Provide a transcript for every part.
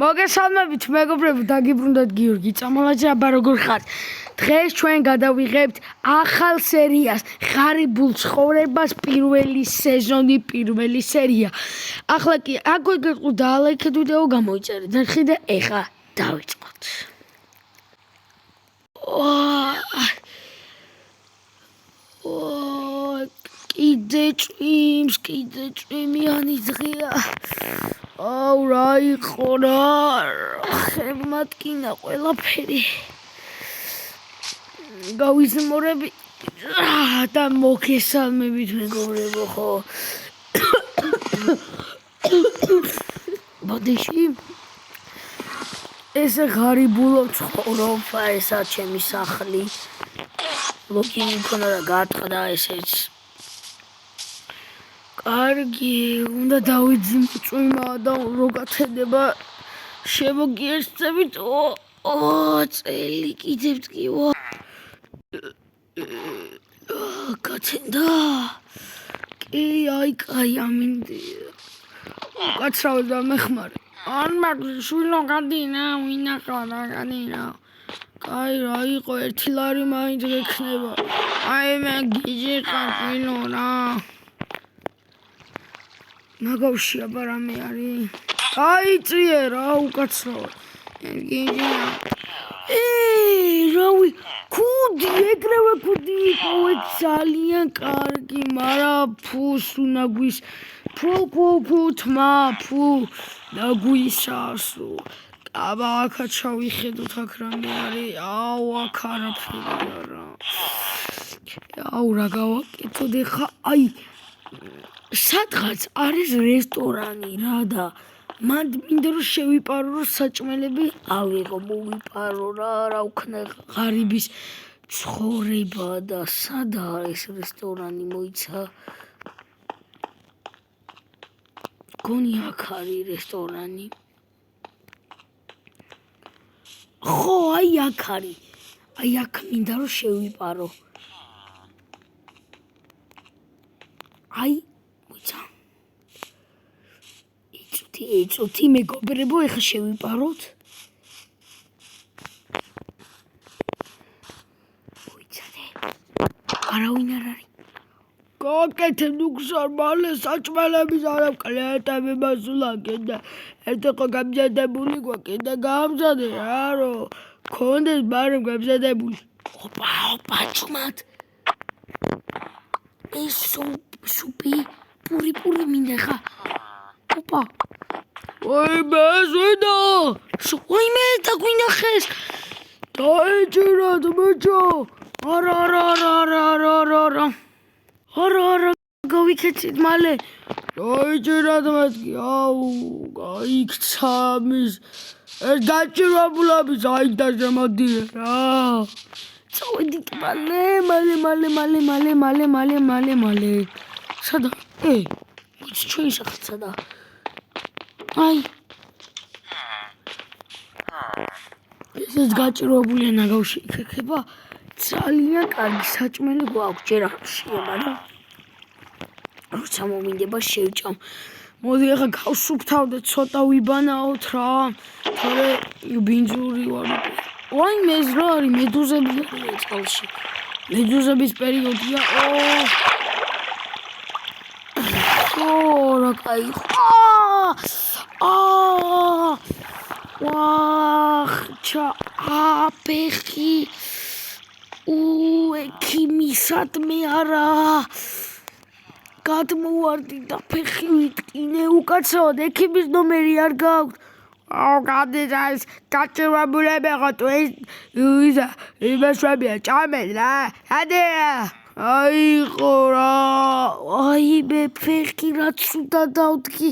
მოგესალმებით მეგობრებო, დაგიბრუნდათ გიორგი წამალაძე, აბა როგორ ხართ? დღეს ჩვენ გადავიღებთ ახალ სერიას, ღარიბულ ცხოვრებას, პირველი სეზონი, პირველი სერია. ახლა კი აგვე გეტყვი დალაიქეთ ვიდეო, გამოიწერეთ ნახე და ეხა დავიწყოთ. კიდე ჭვიმიანი დღეა. აუ რა იყო რა ხემატკინა ყველაფერი გავიზმორები და მოგესალმებით მეგობრებო ხო ბოდიში ეს ღარიბულო ცხოვრობა ესა ჩემი სახლი ლოგინი მქონდა და გაატყდა ესეც კარგი, უნდა დავიძინო წვიმა და რო გათენდება შემოგიერთებით. წელი კიდევ ტკივა. გათენდა. კი, აი კაი ამინდი. უკაცრავი და მეხმარი. ან მაგ შვილო გადინა, ვინახა და გადინა. კაი რა იყო, 1 ლარი მაინც გექნება. აი მე გიჟიყავ შვილო რა. მაგავში აბა რამე არის? აიწიე რა უკაცრავად. რავი, კუდი, ეგრევე კუდი იყო, ძალიან კარგი, მაგრამ ფუს უნდა გვის. ფუ თმა, ფუ და გვისასო. აბა აქა ჩავიხედოთ აქ რამე არის? აუ აქ არაფერია რა. აუ რა გავაკეთოთ ეხა? აი სადღაც არის რესტორანი რა და მან მინდა რომ შევიპარო რომ საჭმელები ავიღო მოვიპარო რა უქნა ღარიბის ცხოვრება და სადაა ეს რესტორანი მოიცა გონი აქ არის რესტორანი ხო აი აქ არის აი აქ მინდა რომ შევიპარო აი ეცოთი მეგობრებო ეხა შევიპაროთ მოიცადე არავინ არ არის გაკეთე ნუქსარ მალე საჭმელების არამკლეტები მასულაკენ და ერთი ყო გამზადებული გვაქვს და გამზადე რა რომ ქონდეს ბარემ გამზადებული ოპა ჭუმად ეს სუპი პური მინდა ხა ოპა ვაიმე ზედა ვაიმე და გვინახეს დაეჭირათ ბიჭო არა გავიქეცით მალე დაეჭირათ მეთქი აუ გაიქცა მის ეს დაჭირებულების აიდა შემოდიე რა წავედით მალე სადა ჩვენი სახლი სადა აი ესეც გაჭირვებულია ნაგავში იქება ძალიან კარგი საჭმელი გვაქვს ჯერ ახშია მაგრამ როცა მომინდება შევჭამ მოდი ახლა გავსუფთავ და ცოტა ვიბანაოთ რა თორე ბინძური ვარ ვაი მეზ რა არის მედუზები არის წყალში მედუზების პერიოდია რა კაი ვახჩა აფეხი ექიმისადმე არა გადმოვარდი და ფეხი ვიტკინე უკაცრავად ექიმის ნომერი არ გაქვს გადის ეს გაჭირვებულები ხოთო ის იმეშვებია ჭამელი რა ადეა აიყო რა აი მე ფეხი რაც უნდა დავდგი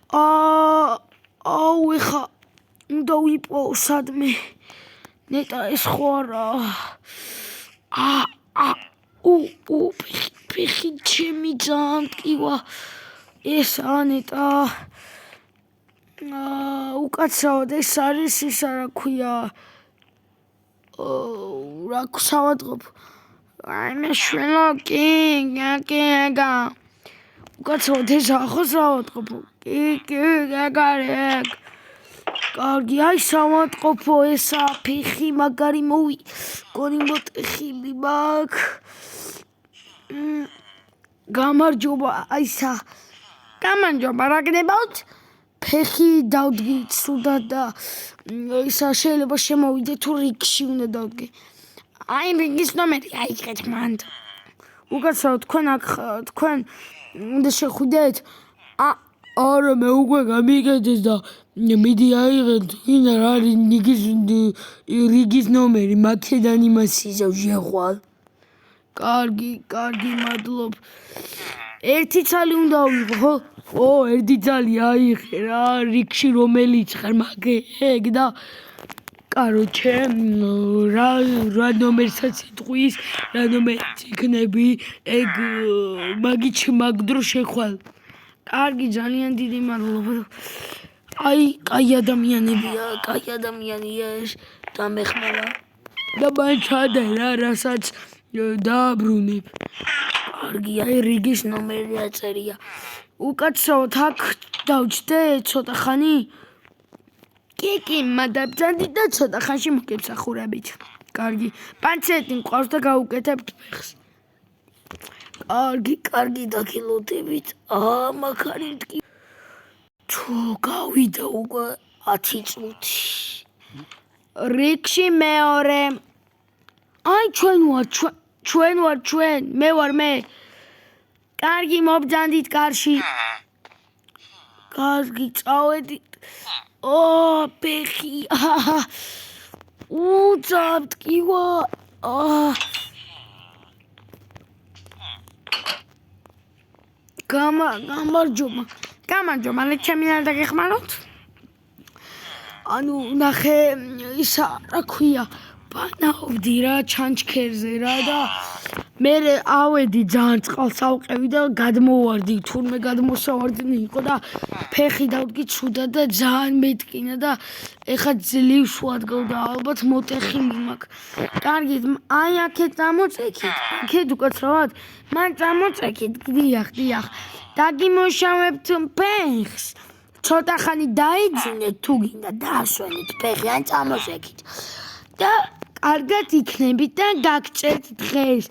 აუ ეხა უნდა ვიპო სადმე ნეტა ეს ხო არა ფეხი ჩემი ძალიან ტკივა ეს ანეტა უკაცრავად ეს არის ის რა ქვია რა საავადმყოფო აიმე შვილო კი უკაცრავად ეს ახო საავადმყოფო კი ეგ არის კარგი, აი სამატყოფო ესა ფეხი მაგარი მოვიგონი მოტეხილი მაქვს. გამარჯობა, აისა. გამარჯობა, რა გნებავთ? ფეხი დავდგი ცუდად და ისა შეიძლება შემოვიდე თუ რიგში უნდა დავდგე. აი რიგის ნომერი აიღეთ მანდ. უკაცრავ თქვენ უნდა შეხვიდეთ. არა მე უკვე გამიგედეს და მიდი აიღეთ ინა რა რიგის ნომერი მაქედან იმასიზავ შეხვალ. კარგი, მადლობ. ერთი ცალი უნდა ავიღო, ხო? ერთი ცალი აიღე რა, რიგში რომელიც ხარ მაგეგ და კაროჩე, რა ნომერსაც იტყვის, რა ნომერიც იქნები, ეგ მაგ დრო შეხვალ. კარგი, ძალიან დიდი მადლობა. აი, კაი ადამიანია ეს დამეხმარა. და მან ჩადე რა, რასაც დააბრუნებ. კარგი, აი რიგის ნომერი აწერია. უკაცრავად აქ დავჯდე ცოტა ხანი? კი, მადაბძანდი და ცოტა ხანში მოგებსახურებით. კარგი, პანცეტი მყავს და გავუკეთებთ ფეხს. კარგი, დაგილოდებით. მაგარი მტკი. თუ გავიდა უკვე 10 წუთი. რიგში მეორე. აი ჩვენ ვარ, მე ვარ მე. კარგი, მობძანდით კარში. კარგი, წავედით. ფეხი. ძაბტკივა. გამარჯობა, მე ჩემი არ დაგეხმაროთ? ანუ ნახე ისა რა ქვია, ბანაობდი რა ჩანჩქერზე რა და მე ავედი ძალიან წყალს ავყევი და გადმოვარდი, თურმე გადმოსავარდნი იყო და ფეხი დავდგი ცუდად და ძალიან მეტკინა და ეხა ძლივს ვადგავ და ალბათ მოტეხილი მაქვს. კარგი, აი აქეთ წამოწექით, აქეთ უკაცრავად, მან წამოწექით, დიახ. დაგიმოშავებთ ფეხს. ცოტა ხანი დაიძინეთ თუ გინდა დაასვენეთ ფეხი ან წამოშეკით და კარგად იქნებით და გაგჭერთ დღეს.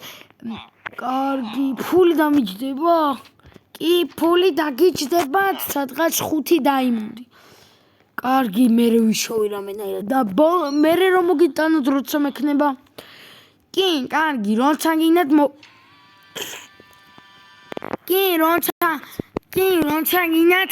კარგი, ფული დამიჯდება? კი, ფული დაგიჯდება, სადღაც 5 დაიმონდი. კარგი, მერე ვიშოვი რამენაირად და მერე რომ მოგიტანოთ როცა მექნება? კი, კარგი, როცა გინდათ როცა გინდათ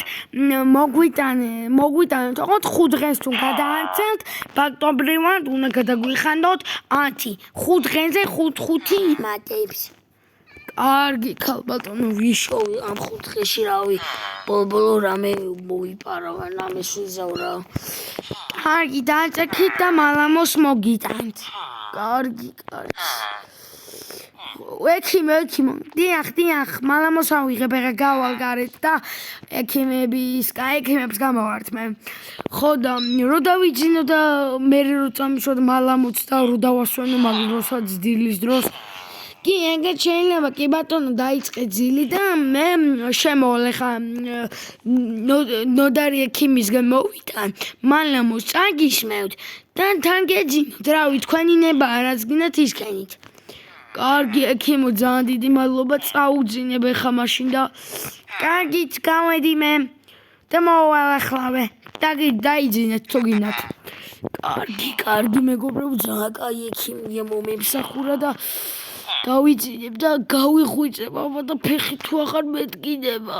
მოგვიტანოთ, ოღონდ 5 დღეს თუ გადაარჩენთ, ფაქტობრივად უნდა გადაგვიხანდოთ 10. 5 დღეზე 5 იმატებს. კარგი, ქალბატონო, ვიშოვი ამ 5 დღეში რავი, ბოლო რამე მოვიპარავ, რამეს ვიზავ რა. კარგი, დააწექით და მალამოს მოგიტანთ. კარგი. ექიმე, დიახ, მალამოს ავიღებ, ეხა გავალ გარეთ და ექიმებს გამოვართ მე. ხო და რო დავიძინო და მე რო წამიშვა მალამოც და რო დავასვენო მაგ როსაც დილის დროს. კი, ეგეც შეიძლება, კი ბატონო, დაიწყე ძილი და მე შემოვალ ეხა ნოდარი ექიმისგან მოვიტან, მალამოს წაგისმევთ და თან გეძინოთ, რავი, თქვენი ნება რაც გინდათ ისქენით. კარგი, ექიმო, ძალიან დიდი მადლობა, წაუძინებ ეხა მაშინ და კარგით, გავედი მე და მოვალ ახლავე. დაიძინეთ თუ გინდათ. კარგი, მეგობრებო, ძალიან კაი ექიმია მომემსახურა და გავიძინებ და გავიხვიწებ აბა და ფეხი თუ აღარ მეტკიდება.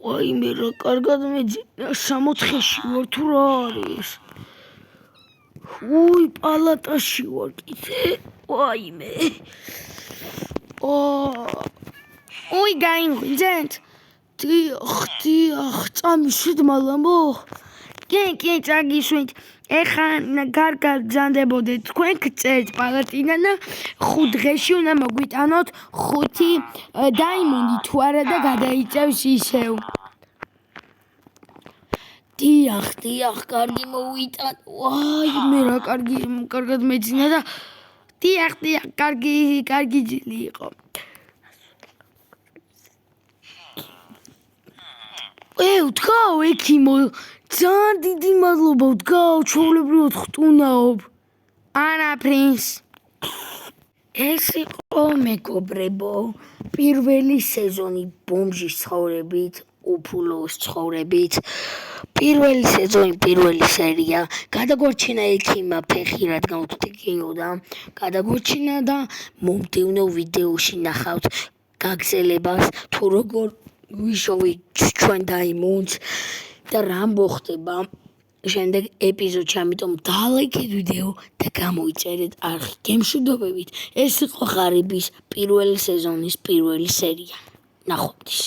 ვაიმე რა კარგად მეძინა, 64-ში ვარ თუ რა არის? პალატაში ვარ კიდე. ვაიმე. გაინღვიძეთ? დიახ, წამიშვით მალამო? კი, წაგიშვით. ეხა კარგად ბრძანდებოდეთ, თქვენ გწერთ პალატიდან და 5 დღეში უნდა მოგვიტანოთ 5 დაიმონდი თუ არა და გადაიწევს ისევ. დიახ, კარგი მოვიტან. ვაიმე რა კარგად მეძინა და დიახ, კარგი ძილი იყო. ვთქაო ექიმო, ძალიან დიდი მადლობა, ვთქაო, ჩვეულებრივად ხტუნაობ. ანა პრინს. ეს იყო მეგობრებო, პირველი სეზონი ბომჟის ცხოვრებით, უფულოს ცხოვრებით. პირველი სეზონი, პირველი სერია. გადაგვარჩინა ექიმა ფეხი, რადგან ვთქიოდა. გადაგვარჩინა და მომდევნო ვიდეოში ნახავთ გაგრძელებას, თუ როგორ ვიშოვით ჩვენ დაიმონს და რა მოხდება შემდეგ ეპიზოდში, ამიტომ დალაიქეთ ვიდეო და გამოიწერეთ არხი გემშვიდობებით. ეს იყო ღარიბის პირველი სეზონის პირველი სერია. ნახვამდის.